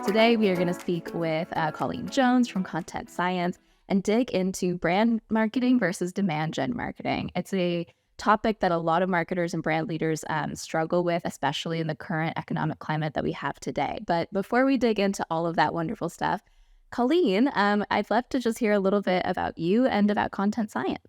Today, we are going to speak with Colleen Jones from Content Science and dig into brand marketing versus demand gen marketing. It's a topic that a lot of marketers and brand leaders struggle with, especially in the current economic climate that we have today. But before we dig into all of that wonderful stuff, Colleen, I'd love to just hear a little bit about you and about Content Science.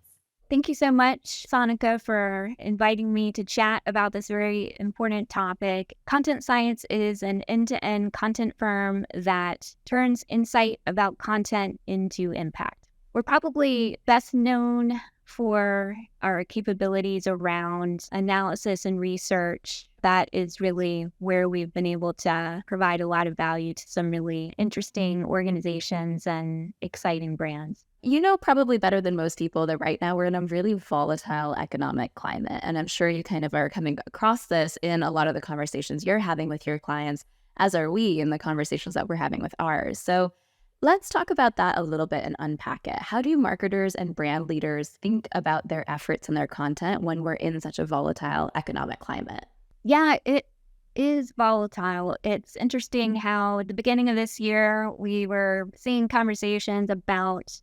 Thank you so much, Sonica, for inviting me to chat about this very important topic. Content Science is an end-to-end content firm that turns insight about content into impact. We're probably best known for our capabilities around analysis and research. That is really where we've been able to provide a lot of value to some really interesting organizations and exciting brands. You know probably better than most people that right now we're in a really volatile economic climate. And I'm sure you kind of are coming across this in a lot of the conversations you're having with your clients, as are we in the conversations that we're having with ours. So let's talk about that a little bit and unpack it. How do marketers and brand leaders think about their efforts and their content when we're in such a volatile economic climate? Yeah, it is volatile. It's interesting how at the beginning of this year, we were seeing conversations about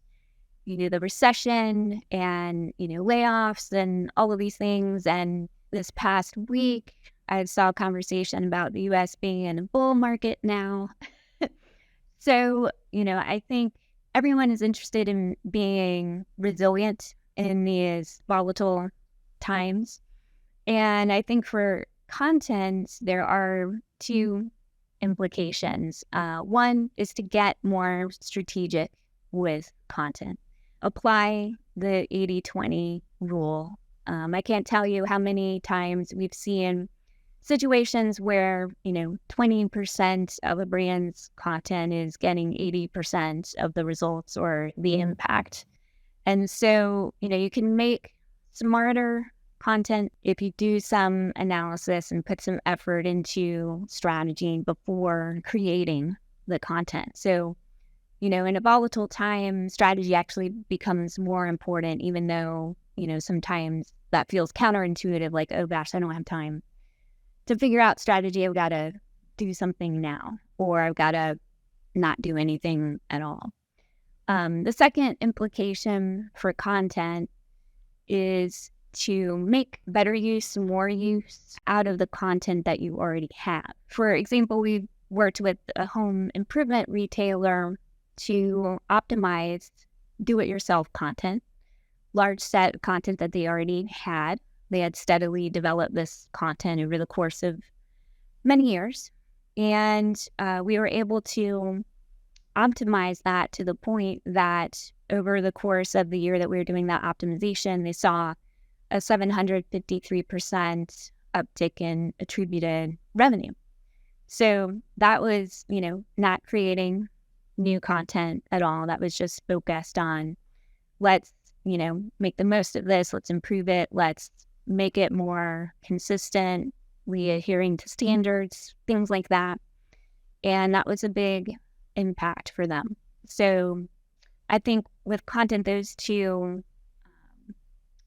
the recession and, layoffs and all of these things. And this past week, I saw a conversation about the US being in a bull market now. So, I think everyone is interested in being resilient in these volatile times. And I think for content, there are two implications. One is to get more strategic with content. Apply the 80-20 rule. I can't tell you how many times we've seen situations where, 20% of a brand's content is getting 80% of the results or the impact. And so, you can make smarter content if you do some analysis and put some effort into strategy before creating the content. So, in a volatile time, strategy actually becomes more important, even though, sometimes that feels counterintuitive, like, oh gosh, I don't have time to figure out strategy. I've got to do something now, or I've got to not do anything at all. The second implication for content is to make better use, more use out of the content that you already have. For example, we've worked with a home improvement retailer to optimize do-it-yourself content, large set of content that they already had. They had steadily developed this content over the course of many years. And we were able to optimize that to the point that over the course of the year that we were doing that optimization, they saw a 753% uptick in attributed revenue. So that was, not creating new content at all. That was just focused on let's, make the most of this. Let's improve it. Let's make it more consistent, adhering to standards, things like that. And that was a big impact for them. So I think with content, those two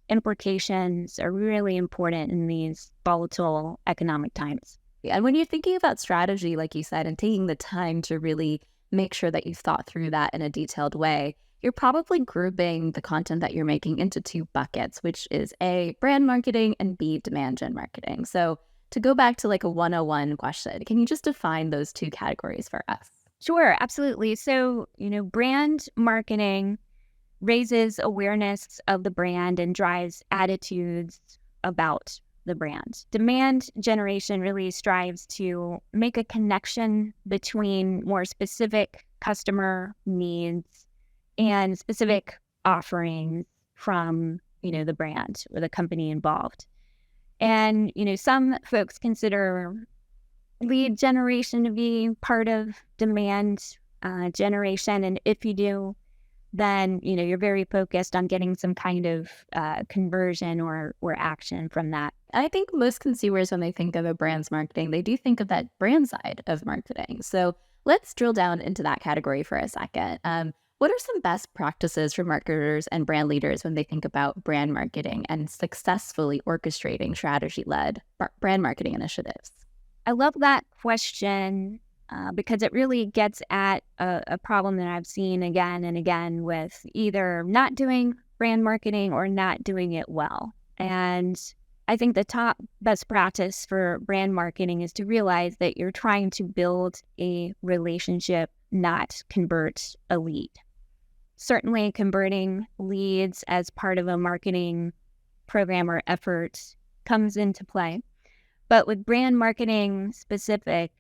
implications are really important in these volatile economic times. And when you're thinking about strategy, like you said, and taking the time to really make sure that you've thought through that in a detailed way, you're probably grouping the content that you're making into two buckets, which is A, brand marketing, and B, demand gen marketing. So to go back to like a 101 question, can you just define those two categories for us? Sure, absolutely. So, brand marketing raises awareness of the brand and drives attitudes about the brand. Demand generation really strives to make a connection between more specific customer needs and specific offerings from, the brand or the company involved. And, some folks consider lead generation to be part of demand generation. And if you do, then, you're very focused on getting some kind of conversion or action from that. I think most consumers, when they think of a brand's marketing, they do think of that brand side of marketing. So let's drill down into that category for a second. What are some best practices for marketers and brand leaders when they think about brand marketing and successfully orchestrating strategy-led brand marketing initiatives? I love that question because it really gets at a problem that I've seen again and again with either not doing brand marketing or not doing it well. And I think the top best practice for brand marketing is to realize that you're trying to build a relationship, not convert a lead. Certainly, converting leads as part of a marketing program or effort comes into play. But with brand marketing specific,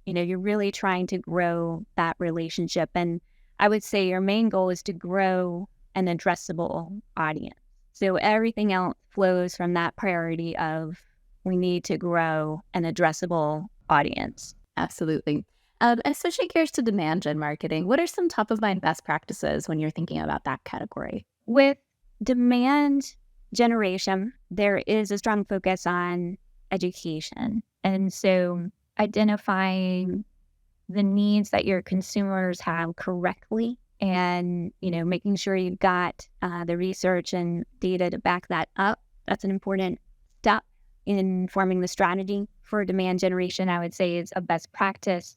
you're really trying to grow that relationship. And I would say your main goal is to grow an addressable audience. So everything else flows from that priority of we need to grow an addressable audience. Absolutely. And switching gears to demand gen marketing, what are some top of mind best practices when you're thinking about that category? With demand generation, there is a strong focus on education. And so identifying the needs that your consumers have correctly and, making sure you've got the research and data to back that up. That's an important step in forming the strategy for demand generation, I would say is a best practice.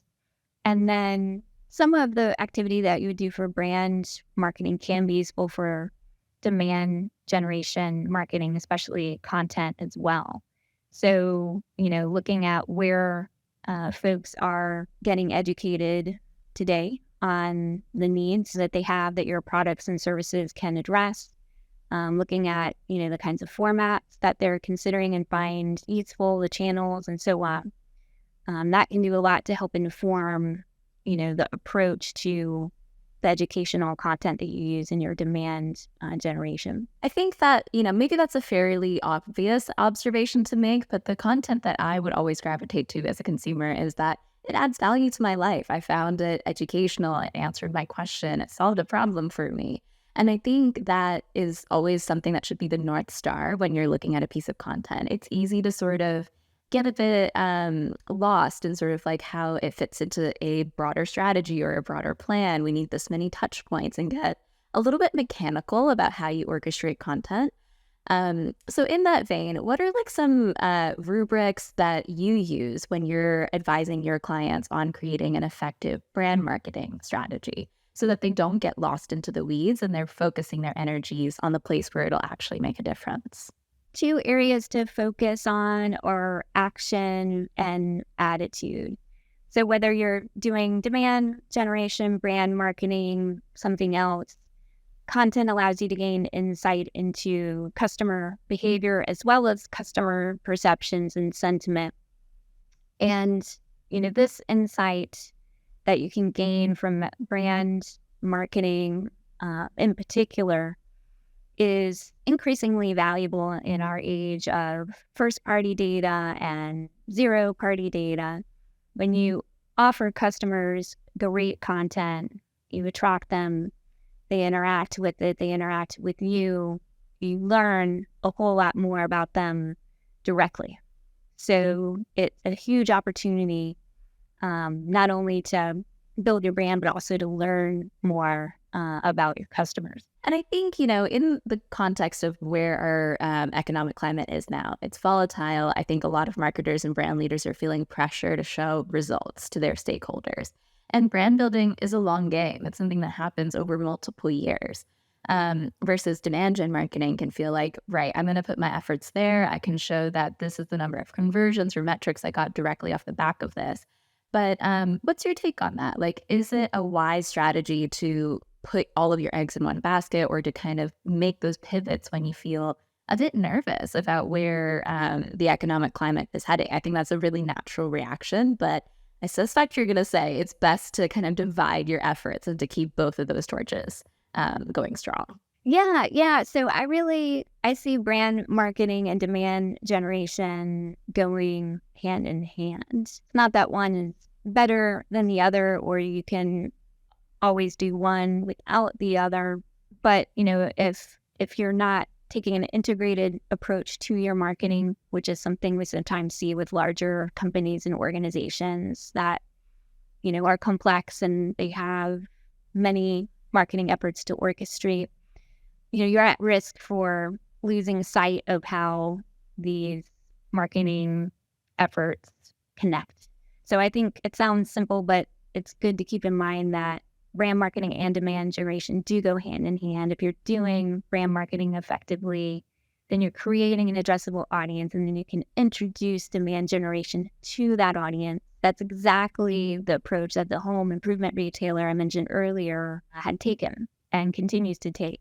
And then some of the activity that you would do for brand marketing can be useful for demand generation marketing, especially content as well. So, looking at where folks are getting educated today on the needs that they have that your products and services can address, looking at, the kinds of formats that they're considering and find useful, the channels and so on. That can do a lot to help inform, the approach to the educational content that you use in your demand generation. I think that, maybe that's a fairly obvious observation to make, but the content that I would always gravitate to as a consumer is that it adds value to my life. I found it educational. It answered my question. It solved a problem for me. And I think that is always something that should be the North Star when you're looking at a piece of content. It's easy to sort of get a bit lost in sort of like how it fits into a broader strategy or a broader plan. We need this many touch points and get a little bit mechanical about how you orchestrate content. So in that vein, what are like some rubrics that you use when you're advising your clients on creating an effective brand marketing strategy so that they don't get lost into the weeds and they're focusing their energies on the place where it'll actually make a difference? 2 areas to focus on are action and attitude. So whether you're doing demand generation, brand marketing, something else, content allows you to gain insight into customer behavior as well as customer perceptions and sentiment. And, this insight that you can gain from brand marketing in particular is increasingly valuable in our age of first-party data and zero-party data. When you offer customers great content, you attract them, they interact with it, they interact with you, you learn a whole lot more about them directly. So it's a huge opportunity not only to build your brand, but also to learn more about your customers. And I think, in the context of where our economic climate is now, it's volatile. I think a lot of marketers and brand leaders are feeling pressure to show results to their stakeholders. And brand building is a long game. It's something that happens over multiple years. Versus demand gen marketing can feel like, right, I'm going to put my efforts there. I can show that this is the number of conversions or metrics I got directly off the back of this. But what's your take on that? Like, is it a wise strategy to put all of your eggs in one basket or to kind of make those pivots when you feel a bit nervous about where the economic climate is heading? I think that's a really natural reaction, but I suspect you're going to say it's best to kind of divide your efforts and to keep both of those torches going strong. Yeah. So I see brand marketing and demand generation going hand in hand. It's not that one is better than the other, or you can always do one without the other. But, if you're not taking an integrated approach to your marketing, which is something we sometimes see with larger companies and organizations that, are complex and they have many marketing efforts to orchestrate, you're at risk for losing sight of how these marketing efforts connect. So I think it sounds simple, but it's good to keep in mind that brand marketing and demand generation do go hand in hand. If you're doing brand marketing effectively, then you're creating an addressable audience, and then you can introduce demand generation to that audience. That's exactly the approach that the home improvement retailer I mentioned earlier had taken and continues to take.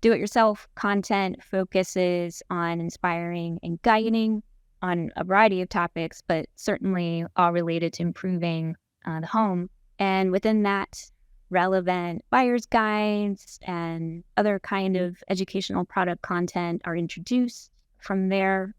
Do-it-yourself content focuses on inspiring and guiding on a variety of topics, but certainly all related to improving the home. And within that, relevant buyer's guides and other kind of educational product content are introduced. From there,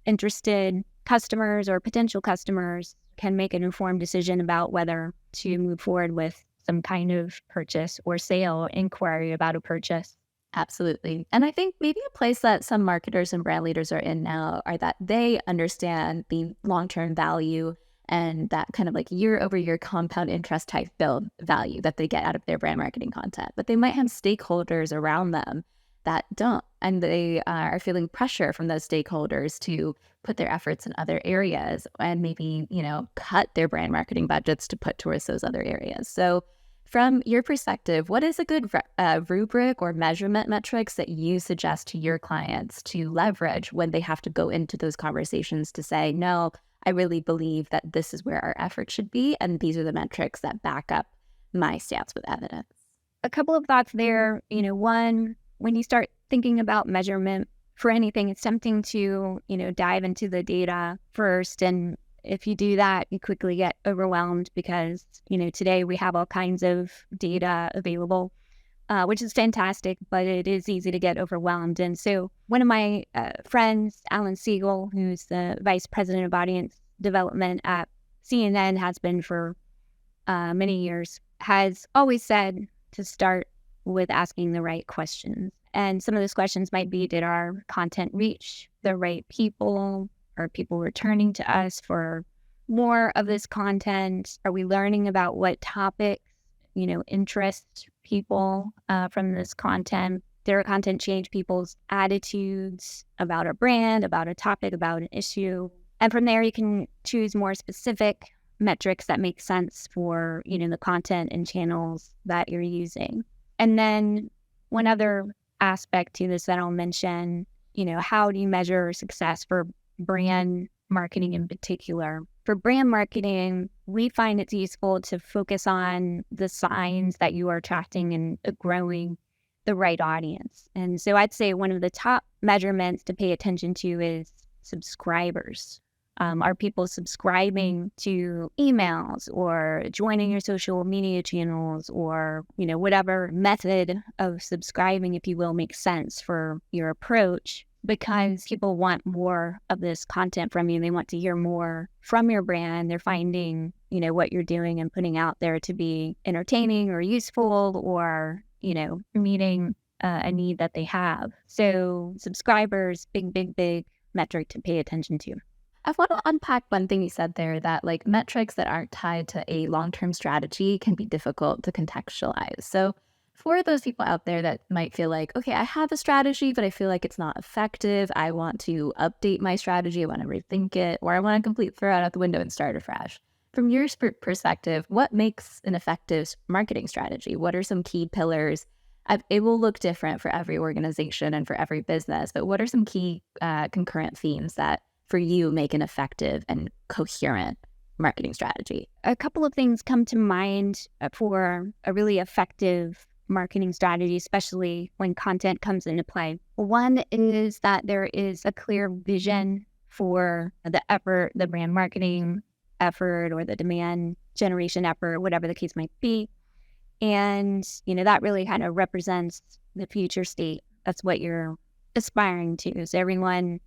interested customers or potential customers can make an informed decision about whether to move forward with some kind of purchase or sale inquiry about a purchase. Absolutely. And I think maybe a place that some marketers and brand leaders are in now are that they understand the long-term value and that kind of like year-over-year compound interest type build value that they get out of their brand marketing content. But they might have stakeholders around them that don't, and they are feeling pressure from those stakeholders to put their efforts in other areas and maybe, cut their brand marketing budgets to put towards those other areas. So from your perspective, what is a good rubric or measurement metrics that you suggest to your clients to leverage when they have to go into those conversations to say, no, I really believe that this is where our effort should be, and these are the metrics that back up my stance with evidence? A couple of thoughts there. One, when you start thinking about measurement for anything, it's tempting to, dive into the data first. And if you do that, you quickly get overwhelmed because, today we have all kinds of data available, which is fantastic, but it is easy to get overwhelmed. And so one of my friends, Alan Siegel, who's the vice president of audience development at CNN, has been for many years, has always said to start with asking the right questions. And some of those questions might be, did our content reach the right people? Are people returning to us for more of this content? Are we learning about what topics, interest people from this content? Did our content change people's attitudes about a brand, about a topic, about an issue? And from there, you can choose more specific metrics that make sense for, the content and channels that you're using. And then one other aspect to this that I'll mention, how do you measure success for brand marketing in particular? For brand marketing, we find it's useful to focus on the signs that you are attracting and growing the right audience. And so I'd say one of the top measurements to pay attention to is subscribers. Are people subscribing to emails or joining your social media channels or, whatever method of subscribing, if you will, makes sense for your approach? Because people want more of this content from you. They want to hear more from your brand. They're finding, what you're doing and putting out there to be entertaining or useful or, meeting a need that they have. So subscribers, big metric to pay attention to. I want to unpack one thing you said there, that like metrics that aren't tied to a long-term strategy can be difficult to contextualize. So for those people out there that might feel like, okay, I have a strategy, but I feel like it's not effective. I want to update my strategy. I want to rethink it, or I want to completely throw it out the window and start afresh. From your perspective, what makes an effective marketing strategy? What are some key pillars? It will look different for every organization and for every business, but what are some key concurrent themes that for you make an effective and coherent marketing strategy? A couple of things come to mind for a really effective marketing strategy, especially when content comes into play. One is that there is a clear vision for the effort, the brand marketing effort or the demand generation effort, whatever the case might be. And, that really kind of represents the future state. That's what you're aspiring to. So everyone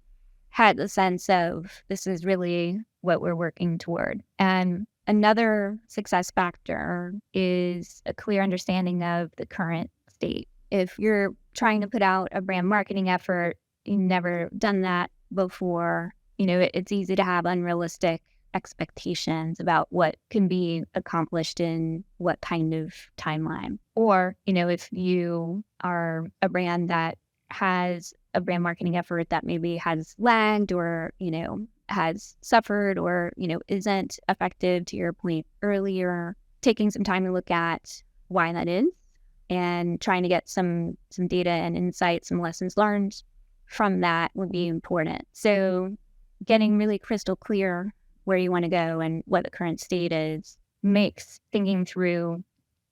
had the sense of this is really what we're working toward. And another success factor is a clear understanding of the current state. If you're trying to put out a brand marketing effort, you've never done that before, it's easy to have unrealistic expectations about what can be accomplished in what kind of timeline. Or, if you are a brand that has a brand marketing effort that maybe has lagged or, has suffered or, isn't effective, to your point earlier, taking some time to look at why that is and trying to get some data and insights, some lessons learned from that would be important. So getting really crystal clear where you want to go and what the current state is makes thinking through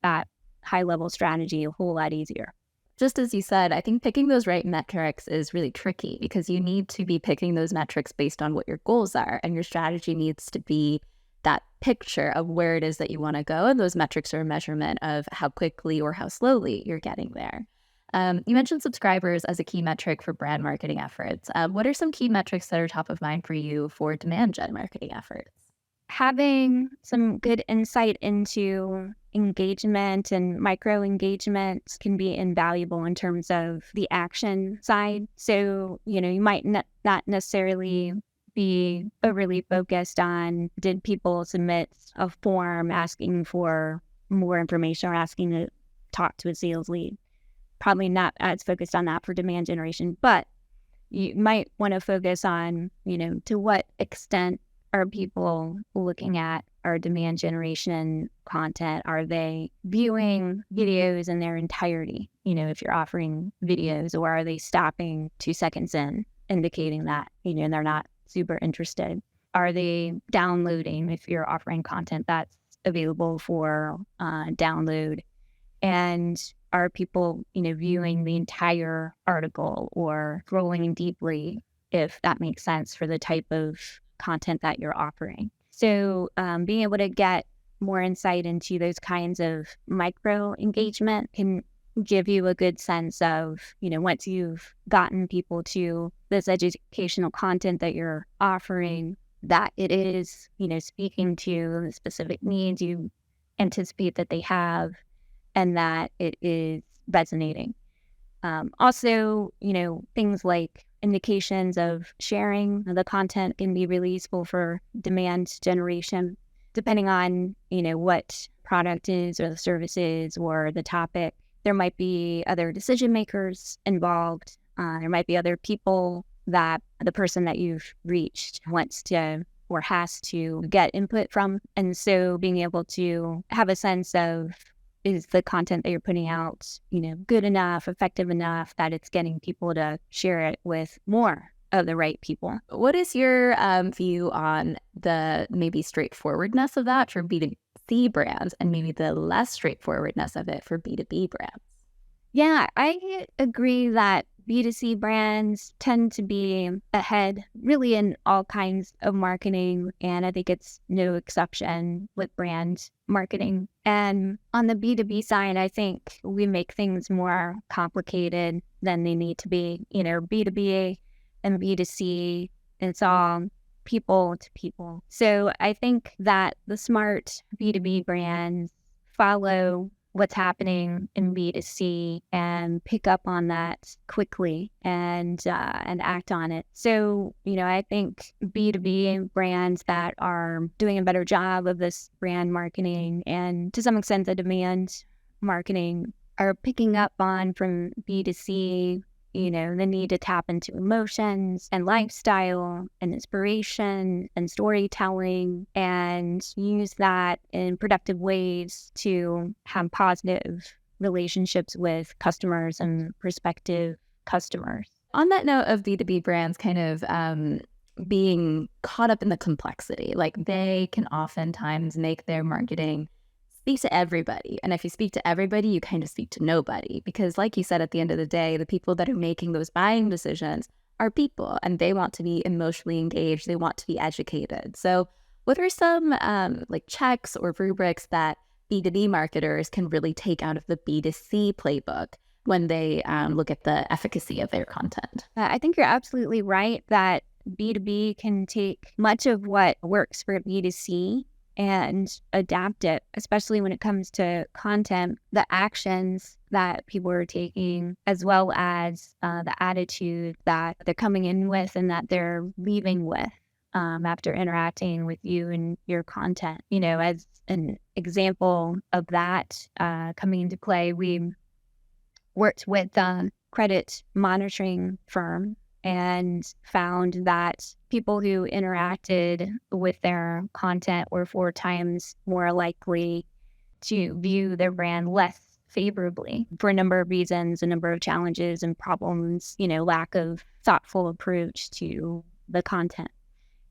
that high level strategy a whole lot easier. Just as you said, I think picking those right metrics is really tricky because you need to be picking those metrics based on what your goals are, and your strategy needs to be that picture of where it is that you want to go, and those metrics are a measurement of how quickly or how slowly you're getting there. You mentioned subscribers as a key metric for brand marketing efforts. What are some key metrics that are top of mind for you for demand gen marketing efforts? Having some good insight into engagement and micro engagements can be invaluable in terms of the action side. So, you might not necessarily be overly focused on, did people submit a form asking for more information or asking to talk to a sales lead? Probably not as focused on that for demand generation, but you might want to focus on, to what extent are people looking at our demand generation content? Are they viewing videos in their entirety? If you're offering videos, or are they stopping 2 seconds in, indicating that, they're not super interested? Are they downloading if you're offering content that's available for download? And are people, viewing the entire article or scrolling deeply, if that makes sense for the type of content that you're offering? So being able to get more insight into those kinds of micro engagement can give you a good sense of, once you've gotten people to this educational content that you're offering, that it is, speaking to the specific needs you anticipate that they have, and that it is resonating. Also, things like indications of sharing the content can be really useful for demand generation, depending on, what product is or the service is or the topic. There might be other decision makers involved. There might be other people that the person that you've reached wants to or has to get input from. And so being able to have a sense of, is the content that you're putting out, good enough, effective enough that it's getting people to share it with more of the right people? What is your view on the maybe straightforwardness of that for B2C brands and maybe the less straightforwardness of it for B2B brands? Yeah, I agree that B2C brands tend to be ahead really in all kinds of marketing, and I think it's no exception with brand marketing. And on the B2B side, I think we make things more complicated than they need to be. B2B and B2C, it's all people to people. So I think that the smart B2B brands follow what's happening in B2C and pick up on that quickly and act on it. So, I think B2B brands that are doing a better job of this brand marketing and to some extent the demand marketing are picking up on from B2C, the need to tap into emotions and lifestyle and inspiration and storytelling and use that in productive ways to have positive relationships with customers and prospective customers. On that note of B2B brands kind of being caught up in the complexity, like they can oftentimes make their marketing speak to everybody. And if you speak to everybody, you kind of speak to nobody. Because like you said, at the end of the day, the people that are making those buying decisions are people, and they want to be emotionally engaged. They want to be educated. So what are some like checks or rubrics that B2B marketers can really take out of the B2C playbook when they look at the efficacy of their content? I think you're absolutely right that B2B can take much of what works for B2C and adapt it, especially when it comes to content, the actions that people are taking, as well as the attitude that they're coming in with and that they're leaving with. after interacting with you and your content. You know, as an example of that coming into play, we worked with a credit monitoring firm and found that people who interacted with their content were 4 times more likely to view their brand less favorably for a number of reasons, a number of challenges and problems, you know, lack of thoughtful approach to the content.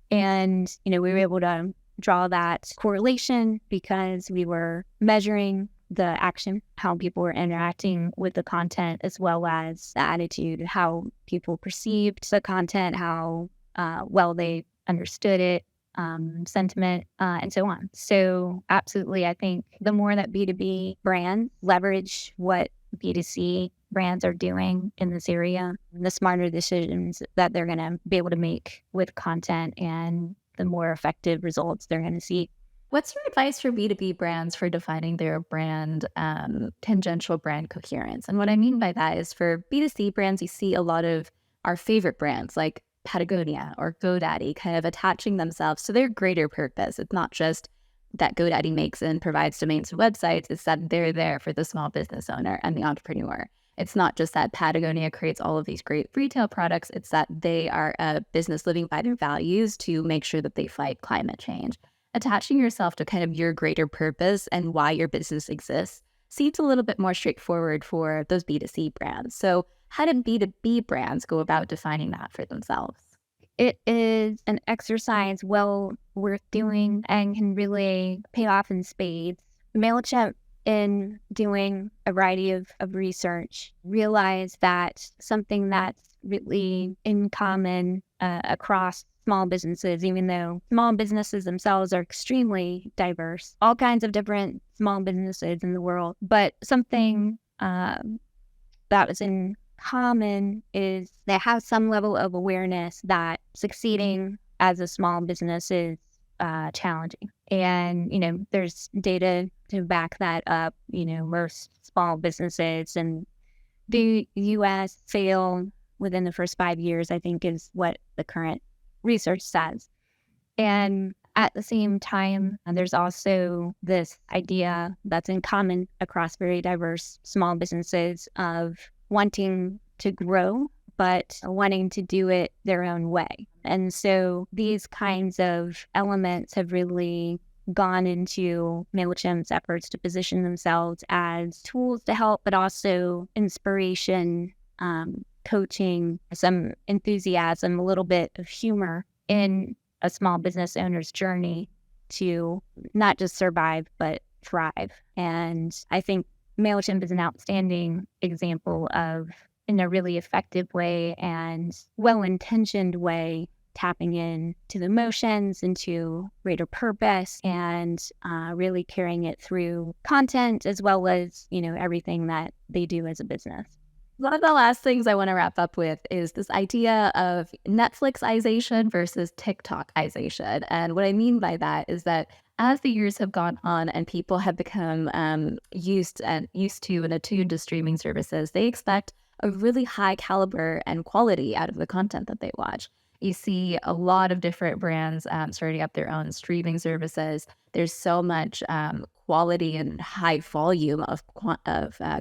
And, you know, we were able to draw that correlation because we were measuring the action, how people were interacting with the content, as well as the attitude, how people perceived the content, how well they understood it, sentiment, and so on. So absolutely, I think the more that B2B brands leverage what B2C brands are doing in this area, the smarter decisions that they're going to be able to make with content and the more effective results they're going to see. What's your advice for B2B brands for defining their brand tangential brand coherence? And what I mean by that is for B2C brands, you see a lot of our favorite brands like Patagonia or GoDaddy kind of attaching themselves to their greater purpose. It's not just that GoDaddy makes and provides domains to websites, it's that they're there for the small business owner and the entrepreneur. It's not just that Patagonia creates all of these great retail products, it's that they are a business living by their values to make sure that they fight climate change. Attaching yourself to kind of your greater purpose and why your business exists seems a little bit more straightforward for those B2C brands. So how did B2B brands go about defining that for themselves? It is an exercise well worth doing and can really pay off in spades. MailChimp, in doing a variety of research, realized that something that's really in common across small businesses, even though small businesses themselves are extremely diverse, all kinds of different small businesses in the world, but something that was in common is they have some level of awareness that succeeding as a small business is challenging. And, you know, there's data to back that up. You know, most small businesses in the U.S. fail within the first 5 years, I think is what the current research says. And at the same time, there's also this idea that's in common across very diverse small businesses of wanting to grow, but wanting to do it their own way. And so these kinds of elements have really gone into MailChimp's efforts to position themselves as tools to help, but also inspiration, coaching, some enthusiasm, a little bit of humor in a small business owner's journey to not just survive, but thrive. And I think MailChimp is an outstanding example of, in a really effective way and well-intentioned way, tapping in to the emotions, into greater purpose, and really carrying it through content as well as, you know, everything that they do as a business. One of the last things I want to wrap up with is this idea of Netflixization versus TikTokization. And what I mean by that is that as the years have gone on and people have become used to and attuned to streaming services, they expect a really high caliber and quality out of the content that they watch. You see a lot of different brands starting up their own streaming services. There's so much quality and high volume of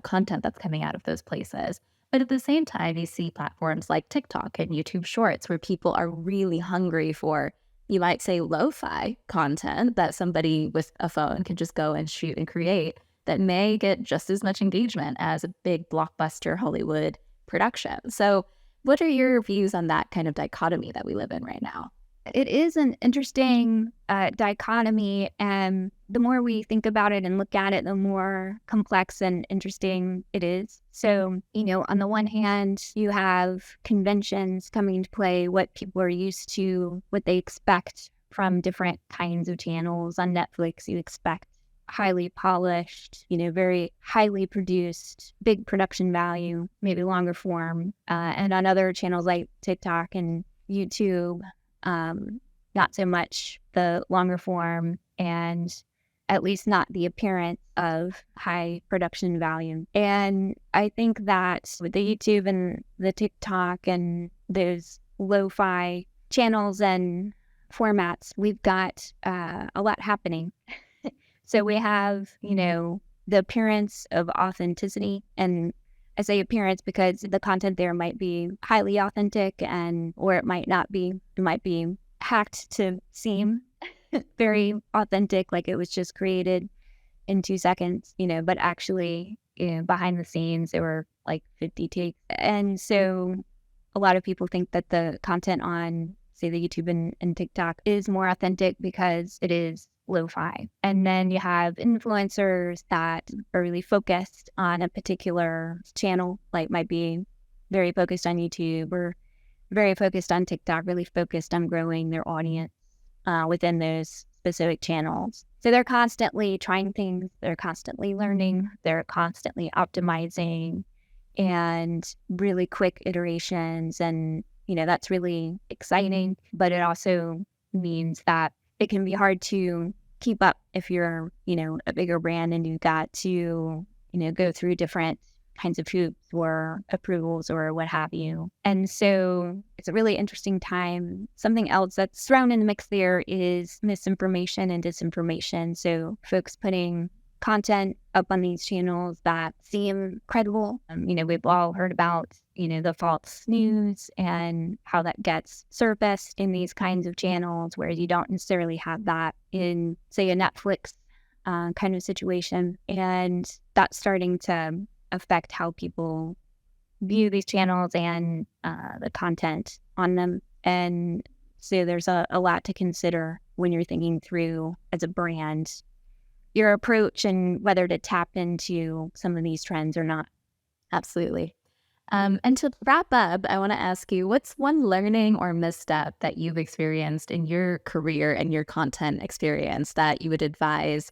content that's coming out of those places. But at the same time, you see platforms like TikTok and YouTube Shorts where people are really hungry for, you might say, lo-fi content that somebody with a phone can just go and shoot and create that may get just as much engagement as a big blockbuster Hollywood production. So what are your views on that kind of dichotomy that we live in right now? It is an interesting dichotomy, and the more we think about it and look at it, the more complex and interesting it is. So, you know, on the one hand, you have conventions coming into play, what people are used to, what they expect from different kinds of channels. On Netflix, you expect highly polished, you know, very highly produced, big production value, maybe longer form. And on other channels like TikTok and YouTube, not so much the longer form, and at least not the appearance of high production value. And I think that with the YouTube and the TikTok and those lo-fi channels and formats, we've got a lot happening. So we have, the appearance of authenticity, and I say appearance because the content there might be highly authentic or it might not be. It might be hacked to seem very authentic, like it was just created in 2 seconds, but actually, behind the scenes, there were like 50 takes. And so a lot of people think that the content on, say, the YouTube and TikTok is more authentic because it is lo-fi. And then you have influencers that are really focused on a particular channel, like might be very focused on YouTube or very focused on TikTok, really focused on growing their audience within those specific channels. So they're constantly trying things, they're constantly learning, they're constantly optimizing, and really quick iterations. And, that's really exciting, but it also means that it can be hard to keep up if you're, a bigger brand and you've got to, go through different kinds of hoops or approvals or what have you. And so it's a really interesting time. Something else that's thrown in the mix there is misinformation and disinformation. So folks putting content up on these channels that seem credible. We've all heard about, the false news and how that gets surfaced in these kinds of channels, whereas you don't necessarily have that in, say, a Netflix kind of situation. And that's starting to affect how people view these channels and the content on them. And so there's a lot to consider when you're thinking through, as a brand, your approach and whether to tap into some of these trends or not. Absolutely. And to wrap up, I want to ask you, what's one learning or misstep that you've experienced in your career and your content experience that you would advise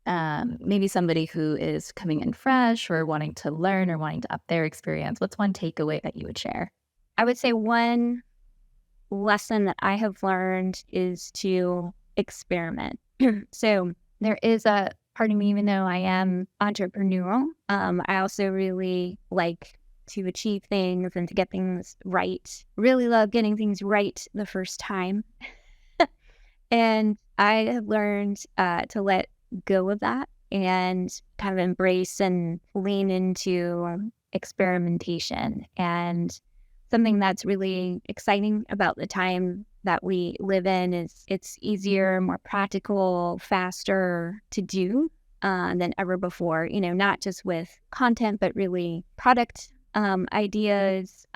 maybe somebody who is coming in fresh or wanting to learn or wanting to up their experience? What's one takeaway that you would share? I would say one lesson that I have learned is to experiment. So there is a part of me, even though I am entrepreneurial, I also really like to achieve things and to get things right. Really love getting things right the first time. And I have learned to let go of that and kind of embrace and lean into experimentation. And something that's really exciting about the time that we live in is it's easier, more practical, faster to do than ever before, not just with content, but really product ideas,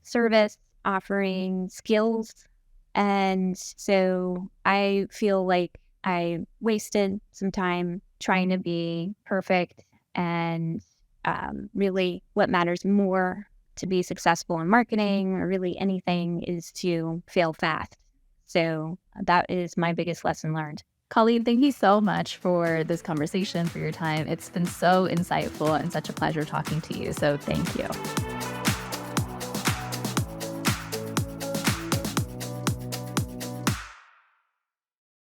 service offering, skills. And so I feel like I wasted some time trying to be perfect, and really what matters more to be successful in marketing or really anything is to fail fast. So that is my biggest lesson learned. Colleen, thank you so much for this conversation, for your time. It's been so insightful and such a pleasure talking to you. So thank you.